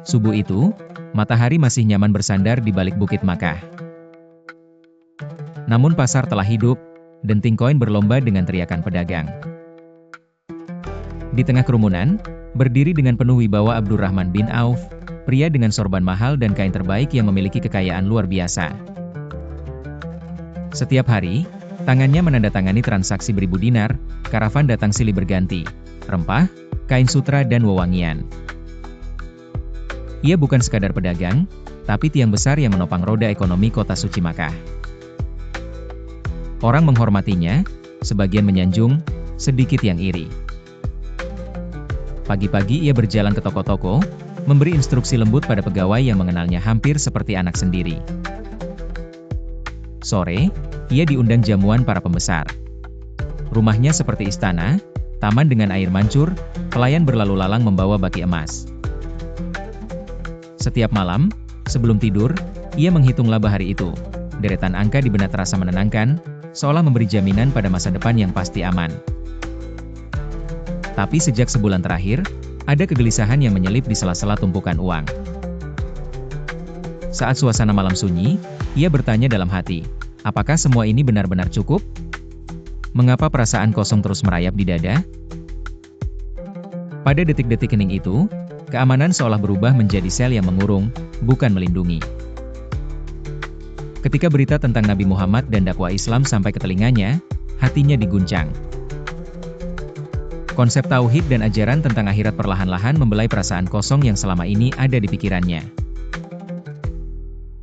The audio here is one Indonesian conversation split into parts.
Subuh itu, matahari masih nyaman bersandar di balik bukit Makkah. Namun pasar telah hidup, denting koin berlomba dengan teriakan pedagang. Di tengah kerumunan, berdiri dengan penuh wibawa Abdurrahman bin Auf, pria dengan sorban mahal dan kain terbaik yang memiliki kekayaan luar biasa. Setiap hari, tangannya menandatangani transaksi beribu dinar, karavan datang silih berganti, rempah, kain sutra dan wewangian. Ia bukan sekadar pedagang, tapi tiang besar yang menopang roda ekonomi kota suci Makkah. Orang menghormatinya, sebagian menyanjung, sedikit yang iri. Pagi-pagi ia berjalan ke toko-toko, memberi instruksi lembut pada pegawai yang mengenalnya hampir seperti anak sendiri. Sore, ia diundang jamuan para pembesar. Rumahnya seperti istana, taman dengan air mancur, pelayan berlalu lalang membawa baki emas. Setiap malam, sebelum tidur, ia menghitung laba hari itu. Deretan angka di benak terasa menenangkan, seolah memberi jaminan pada masa depan yang pasti aman. Tapi sejak sebulan terakhir, ada kegelisahan yang menyelip di sela-sela tumpukan uang. Saat suasana malam sunyi, ia bertanya dalam hati, apakah semua ini benar-benar cukup? Mengapa perasaan kosong terus merayap di dada? Pada detik-detik hening itu, keamanan seolah berubah menjadi sel yang mengurung, bukan melindungi. Ketika berita tentang Nabi Muhammad dan dakwah Islam sampai ke telinganya, hatinya diguncang. Konsep tauhid dan ajaran tentang akhirat perlahan-lahan membelai perasaan kosong yang selama ini ada di pikirannya.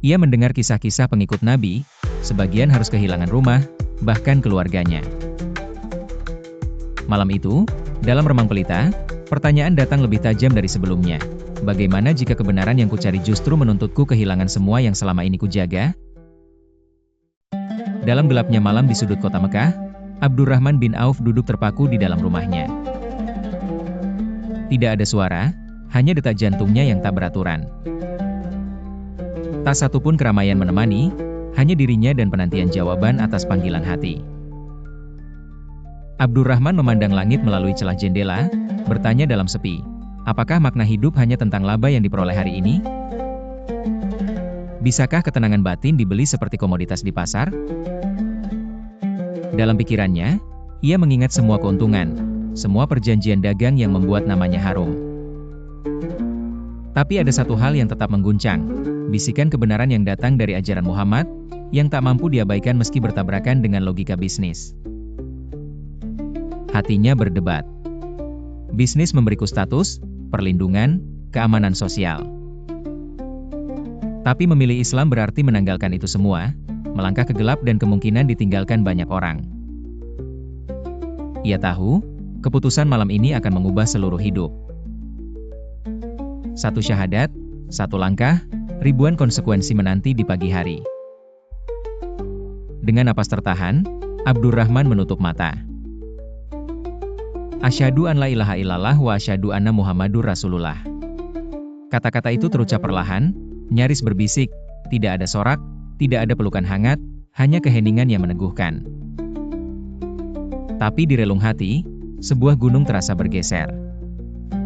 Ia mendengar kisah-kisah pengikut Nabi, sebagian harus kehilangan rumah, bahkan keluarganya. Malam itu, dalam remang pelita, pertanyaan datang lebih tajam dari sebelumnya. Bagaimana jika kebenaran yang kucari justru menuntutku kehilangan semua yang selama ini kujaga? Dalam gelapnya malam di sudut kota Mekah, Abdurrahman bin Auf duduk terpaku di dalam rumahnya. Tidak ada suara, hanya detak jantungnya yang tak beraturan. Tak satupun keramaian menemani, hanya dirinya dan penantian jawaban atas panggilan hati. Abdurrahman memandang langit melalui celah jendela, bertanya dalam sepi, apakah makna hidup hanya tentang laba yang diperoleh hari ini? Bisakah ketenangan batin dibeli seperti komoditas di pasar? Dalam pikirannya, ia mengingat semua keuntungan, semua perjanjian dagang yang membuat namanya harum. Tapi ada satu hal yang tetap mengguncang, bisikan kebenaran yang datang dari ajaran Muhammad, yang tak mampu diabaikan meski bertabrakan dengan logika bisnis. Hatinya berdebat. Bisnis memberiku status, perlindungan, keamanan sosial. Tapi memilih Islam berarti menanggalkan itu semua, melangkah ke gelap dan kemungkinan ditinggalkan banyak orang. Ia tahu, keputusan malam ini akan mengubah seluruh hidup. Satu syahadat, satu langkah, ribuan konsekuensi menanti di pagi hari. Dengan napas tertahan, Abdurrahman menutup mata. Asyhadu an la ilaha illallah wa asyhadu anna Muhammadur Rasulullah. Kata-kata itu terucap perlahan, nyaris berbisik, tidak ada sorak, tidak ada pelukan hangat, hanya keheningan yang meneguhkan. Tapi di relung hati, sebuah gunung terasa bergeser.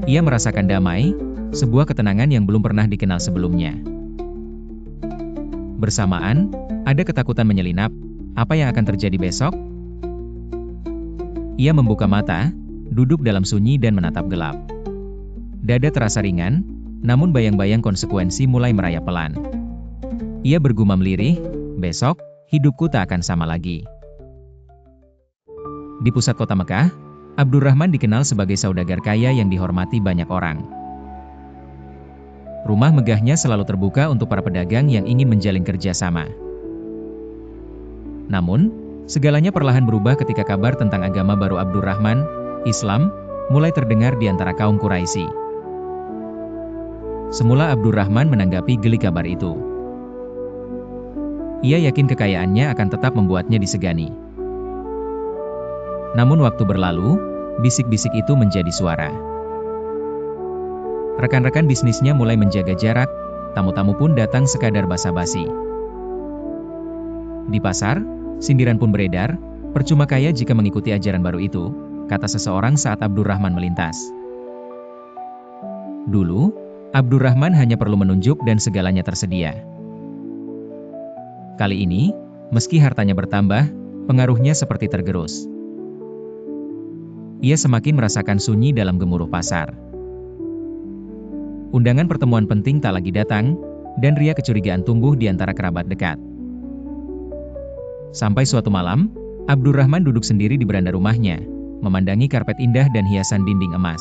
Ia merasakan damai, sebuah ketenangan yang belum pernah dikenal sebelumnya. Bersamaan, ada ketakutan menyelinap, apa yang akan terjadi besok? Ia membuka mata, duduk dalam sunyi dan menatap gelap. Dada terasa ringan, namun bayang-bayang konsekuensi mulai merayap pelan. Ia bergumam lirih, besok, hidupku tak akan sama lagi. Di pusat kota Mekah, Abdurrahman dikenal sebagai saudagar kaya yang dihormati banyak orang. Rumah megahnya selalu terbuka untuk para pedagang yang ingin menjalin kerjasama. Namun, segalanya perlahan berubah ketika kabar tentang agama baru Abdurrahman, Islam, mulai terdengar di antara kaum Quraisy. Semula Abdurrahman menanggapi geli kabar itu. Ia yakin kekayaannya akan tetap membuatnya disegani. Namun waktu berlalu, bisik-bisik itu menjadi suara. Rekan-rekan bisnisnya mulai menjaga jarak, tamu-tamu pun datang sekadar basa-basi. Di pasar, sindiran pun beredar, percuma kaya jika mengikuti ajaran baru itu, kata seseorang saat Abdurrahman melintas. Dulu, Abdurrahman hanya perlu menunjuk dan segalanya tersedia. Kali ini, meski hartanya bertambah, pengaruhnya seperti tergerus. Ia semakin merasakan sunyi dalam gemuruh pasar. Undangan pertemuan penting tak lagi datang, dan ria kecurigaan tumbuh di antara kerabat dekat. Sampai suatu malam, Abdurrahman duduk sendiri di beranda rumahnya, memandangi karpet indah dan hiasan dinding emas.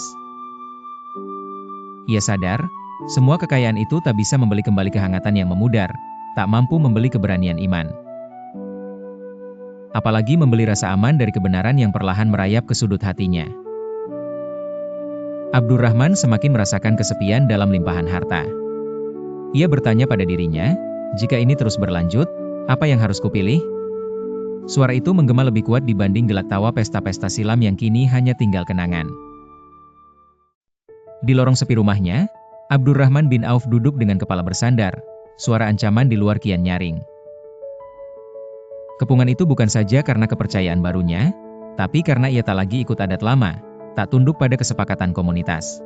Ia sadar, semua kekayaan itu tak bisa membeli kembali kehangatan yang memudar, tak mampu membeli keberanian iman. Apalagi membeli rasa aman dari kebenaran yang perlahan merayap ke sudut hatinya. Abdurrahman semakin merasakan kesepian dalam limpahan harta. Ia bertanya pada dirinya, jika ini terus berlanjut, apa yang harus kupilih? Suara itu menggema lebih kuat dibanding gelak tawa pesta-pesta silam yang kini hanya tinggal kenangan. Di lorong sepi rumahnya, Abdurrahman bin Auf duduk dengan kepala bersandar, suara ancaman di luar kian nyaring. Kepungan itu bukan saja karena kepercayaan barunya, tapi karena ia tak lagi ikut adat lama, tak tunduk pada kesepakatan komunitas.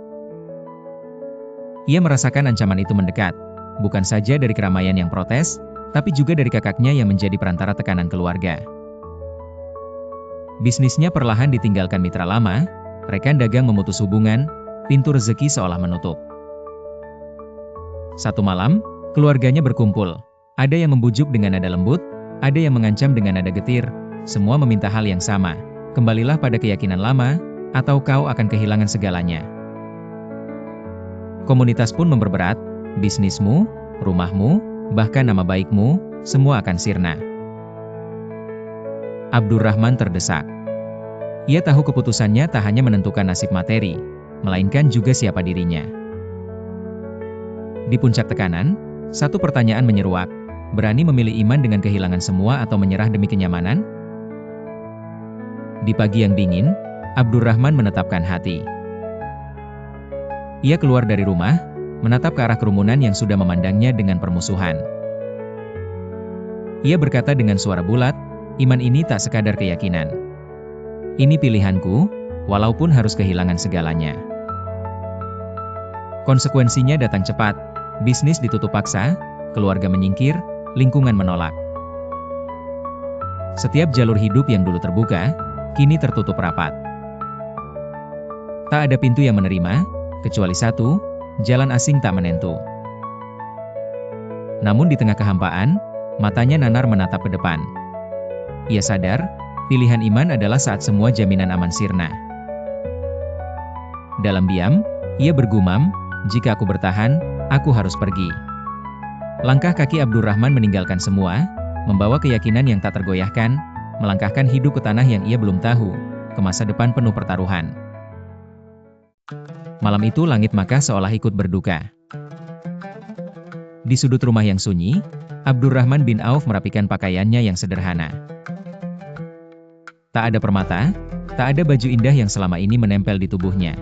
Ia merasakan ancaman itu mendekat, bukan saja dari keramaian yang protes, tapi juga dari kakaknya yang menjadi perantara tekanan keluarga. Bisnisnya perlahan ditinggalkan mitra lama, rekan dagang memutus hubungan, pintu rezeki seolah menutup. Satu malam, keluarganya berkumpul. Ada yang membujuk dengan nada lembut, ada yang mengancam dengan nada getir, semua meminta hal yang sama. Kembalilah pada keyakinan lama, atau kau akan kehilangan segalanya. Komunitas pun memperberat, bisnismu, rumahmu, bahkan nama baikmu, semua akan sirna. Abdurrahman terdesak. Ia tahu keputusannya tak hanya menentukan nasib materi, melainkan juga siapa dirinya. Di puncak tekanan, satu pertanyaan menyeruak, berani memilih iman dengan kehilangan semua atau menyerah demi kenyamanan? Di pagi yang dingin, Abdurrahman menetapkan hati. Ia keluar dari rumah, menatap ke arah kerumunan yang sudah memandangnya dengan permusuhan. Ia berkata dengan suara bulat, iman ini tak sekadar keyakinan. Ini pilihanku, walaupun harus kehilangan segalanya. Konsekuensinya datang cepat, bisnis ditutup paksa, keluarga menyingkir, lingkungan menolak. Setiap jalur hidup yang dulu terbuka, kini tertutup rapat. Tak ada pintu yang menerima, kecuali satu, jalan asing tak menentu. Namun di tengah kehampaan, matanya nanar menatap ke depan. Ia sadar, pilihan iman adalah saat semua jaminan aman sirna. Dalam diam, ia bergumam, jika aku bertahan, aku harus pergi. Langkah kaki Abdurrahman meninggalkan semua, membawa keyakinan yang tak tergoyahkan, melangkahkan hidup ke tanah yang ia belum tahu, ke masa depan penuh pertaruhan. Malam itu langit Makkah seolah ikut berduka. Di sudut rumah yang sunyi, Abdurrahman bin Auf merapikan pakaiannya yang sederhana. Tak ada permata, tak ada baju indah yang selama ini menempel di tubuhnya.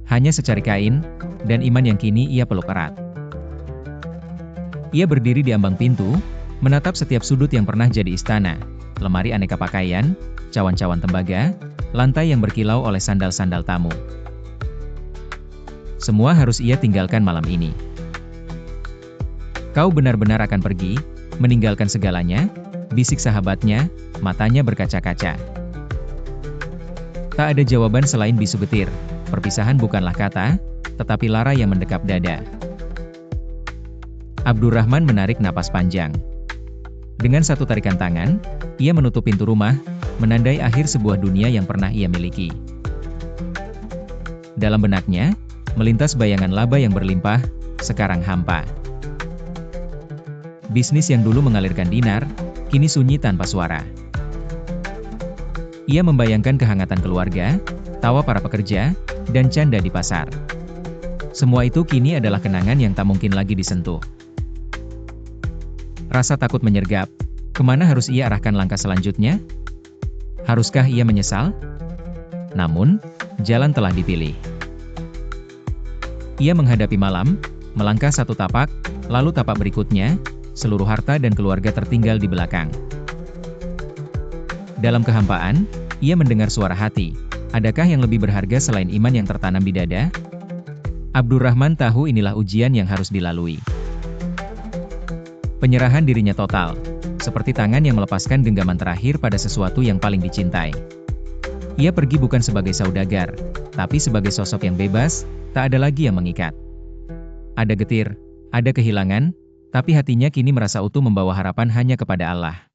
Hanya secari kain, dan iman yang kini ia peluk erat. Ia berdiri di ambang pintu, menatap setiap sudut yang pernah jadi istana, lemari aneka pakaian, cawan-cawan tembaga, lantai yang berkilau oleh sandal-sandal tamu. Semua harus ia tinggalkan malam ini. Kau benar-benar akan pergi, meninggalkan segalanya, bisik sahabatnya, matanya berkaca-kaca. Tak ada jawaban selain bisu getir, perpisahan bukanlah kata, tetapi lara yang mendekap dada. Abdurrahman menarik napas panjang. Dengan satu tarikan tangan, ia menutup pintu rumah, menandai akhir sebuah dunia yang pernah ia miliki. Dalam benaknya, melintas bayangan laba yang berlimpah, sekarang hampa. Bisnis yang dulu mengalirkan dinar, kini sunyi tanpa suara. Ia membayangkan kehangatan keluarga, tawa para pekerja, dan canda di pasar. Semua itu kini adalah kenangan yang tak mungkin lagi disentuh. Rasa takut menyergap, kemana harus ia arahkan langkah selanjutnya? Haruskah ia menyesal? Namun, jalan telah dipilih. Ia menghadapi malam, melangkah satu tapak, lalu tapak berikutnya, seluruh harta dan keluarga tertinggal di belakang. Dalam kehampaan, ia mendengar suara hati. Adakah yang lebih berharga selain iman yang tertanam di dada? Abdurrahman tahu inilah ujian yang harus dilalui. Penyerahan dirinya total, seperti tangan yang melepaskan genggaman terakhir pada sesuatu yang paling dicintai. Ia pergi bukan sebagai saudagar, tapi sebagai sosok yang bebas, tak ada lagi yang mengikat. Ada getir, ada kehilangan, tapi hatinya kini merasa utuh membawa harapan hanya kepada Allah.